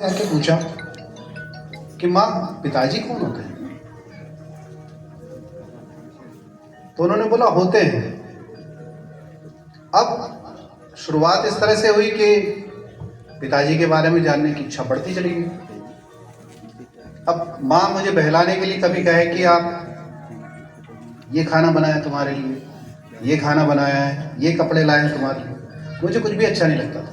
आके पूछा कि माँ पिताजी कौन होते हैं? तो उन्होंने बोला होते हैं। अब शुरुआत इस तरह से हुई कि पिताजी के बारे में जानने की इच्छा बढ़ती चली गई। अब माँ मुझे बहलाने के लिए कभी कहे कि आप ये खाना बनाया तुम्हारे लिए, ये खाना बनाया है, ये कपड़े लाए हैं तुम्हारे लिए, मुझे कुछ भी अच्छा नहीं लगता था।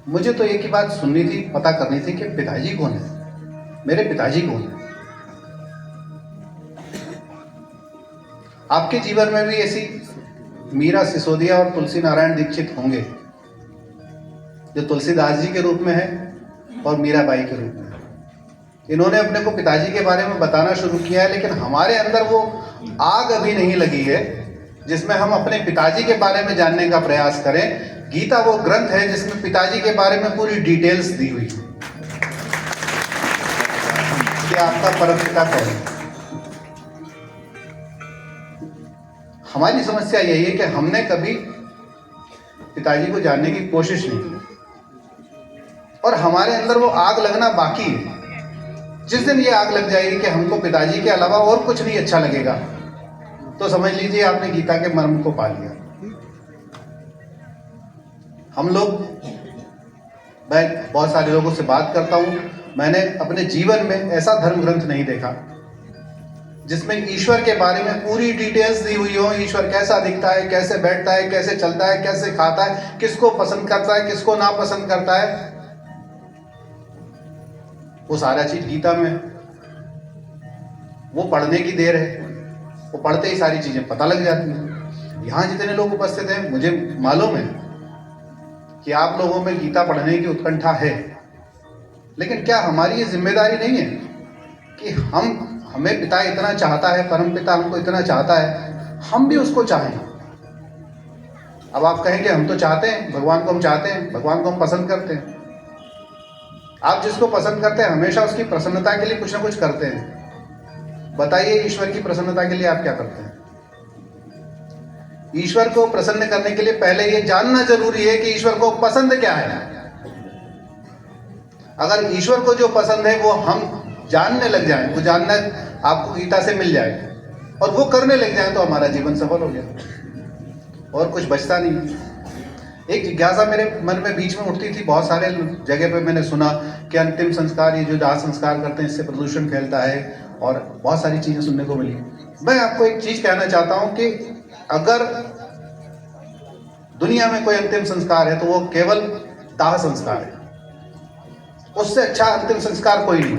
मुझे तो एक ही बात सुननी थी, पता करनी थी कि पिताजी कौन है, मेरे पिताजी कौन है। आपके जीवन में भी ऐसी मीरा सिसोदिया और तुलसी नारायण दीक्षित होंगे जो तुलसीदास जी के रूप में है और मीराबाई के रूप में है। इन्होंने अपने को पिताजी के बारे में बताना शुरू किया है, लेकिन हमारे अंदर वो आग अभी नहीं लगी है जिसमें हम अपने पिताजी के बारे में जानने का प्रयास करें। गीता वो ग्रंथ है जिसमें पिताजी के बारे में पूरी डिटेल्स दी हुई है कि आपका परमपिता कौन है। हमारी समस्या यही है कि हमने कभी पिताजी को जानने की कोशिश नहीं की और हमारे अंदर वो आग लगना बाकी है। जिस दिन ये आग लग जाएगी कि हमको पिताजी के अलावा और कुछ नहीं अच्छा लगेगा, तो समझ लीजिए आपने गीता के मर्म को पा लिया। हम लोग, मैं बहुत सारे लोगों से बात करता हूं, मैंने अपने जीवन में ऐसा धर्म ग्रंथ नहीं देखा जिसमें ईश्वर के बारे में पूरी डिटेल्स दी हुई हो। ईश्वर कैसा दिखता है, कैसे बैठता है, कैसे चलता है, कैसे खाता है, किसको पसंद करता है, किसको ना पसंद करता है, वो सारा चीज गीता में। वो पढ़ने की देर है, वो पढ़ते ही सारी चीजें पता लग जाती हैं। यहाँ जितने लोग उपस्थित हैं, मुझे मालूम है कि आप लोगों में गीता पढ़ने की उत्कंठा है, लेकिन क्या हमारी ये जिम्मेदारी नहीं है कि हमें पिता इतना चाहता है, परम पिता हमको इतना चाहता है, हम भी उसको चाहें। अब आप कहेंगे हम तो चाहते हैं, भगवान को हम चाहते हैं, भगवान को हम पसंद करते हैं। आप जिसको पसंद करते हैं हमेशा उसकी प्रसन्नता के लिए कुछ ना कुछ करते हैं। बताइए ईश्वर की प्रसन्नता के लिए आप क्या करते हैं? ईश्वर को प्रसन्न करने के लिए पहले ये जानना जरूरी है कि ईश्वर को पसंद क्या है। अगर ईश्वर को जो पसंद है वो हम जानने लग जाएं, वो जानना आपको गीता से मिल जाए और वो करने लग जाए, तो हमारा जीवन सफल हो गया और कुछ बचता नहीं। एक जिज्ञासा मेरे मन में बीच में उठती थी, बहुत सारे जगह पे मैंने सुना कि अंतिम संस्कार, ये जो दाह संस्कार करते हैं, इससे प्रदूषण फैलता है और बहुत सारी चीजें सुनने को मिली। मैं आपको एक चीज कहना चाहता हूं कि अगर दुनिया में कोई अंतिम संस्कार है तो वो केवल दाह संस्कार है। उससे अच्छा अंतिम संस्कार कोई नहीं।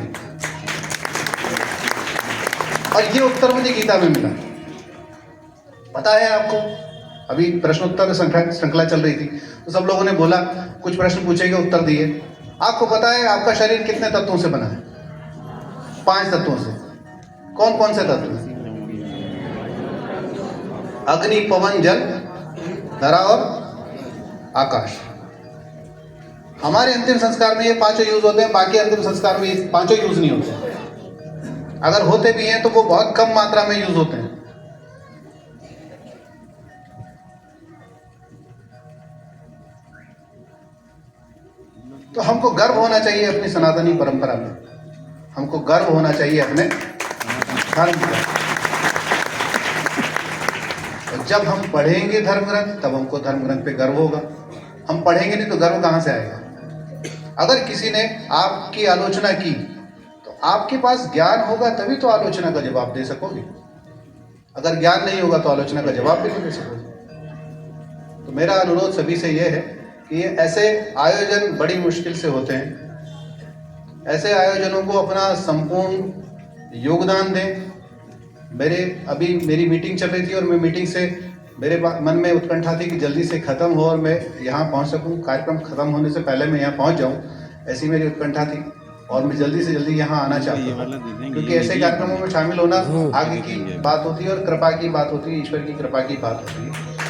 और ये उत्तर मुझे गीता में मिला। पता है आपको, अभी प्रश्नोत्तर श्रृंखला चल रही थी तो सब लोगों ने बोला, कुछ प्रश्न पूछेंगे, उत्तर दिए। आपको पता है आपका शरीर कितने तत्वों से बना है? 5 तत्वों से। कौन कौन से तत्व हैं? अग्नि, पवन, जल, धरा और आकाश। हमारे अंतिम संस्कार में ये 5 यूज होते हैं, बाकी अंतिम संस्कार में ये 5 यूज नहीं होते। अगर होते भी हैं तो वो बहुत कम मात्रा में यूज होते हैं। तो हमको गर्व होना चाहिए अपनी सनातनी परंपरा में, हमको गर्व होना चाहिए अपने धर्म का। और जब हम पढ़ेंगे धर्म ग्रंथ, तब हमको धर्म ग्रंथ पे गर्व होगा। हम पढ़ेंगे नहीं तो गर्व कहां से आएगा? अगर किसी ने आपकी आलोचना की तो आपके पास ज्ञान होगा तभी तो आलोचना का जवाब दे सकोगे। अगर ज्ञान नहीं होगा तो आलोचना का जवाब भी नहीं दे सकोगे। तो मेरा अनुरोध सभी से यह है कि ये ऐसे आयोजन बड़ी मुश्किल से होते हैं। ऐसे आयोजनों को अपना संपूर्ण योगदान दें। मेरी मीटिंग चल रही थी और मैं मीटिंग से मेरे मन में उत्कंठा थी कि जल्दी से ख़त्म हो और मैं यहाँ पहुँच सकूँ, कार्यक्रम ख़त्म होने से पहले मैं यहाँ पहुँच जाऊँ, ऐसी मेरी उत्कंठा थी। और मैं जल्दी से जल्दी यहाँ आना चाहता हूँ, क्योंकि ऐसे कार्यक्रमों में शामिल होना आगे की बात होती है और कृपा की बात होती है, ईश्वर की कृपा की बात होती है।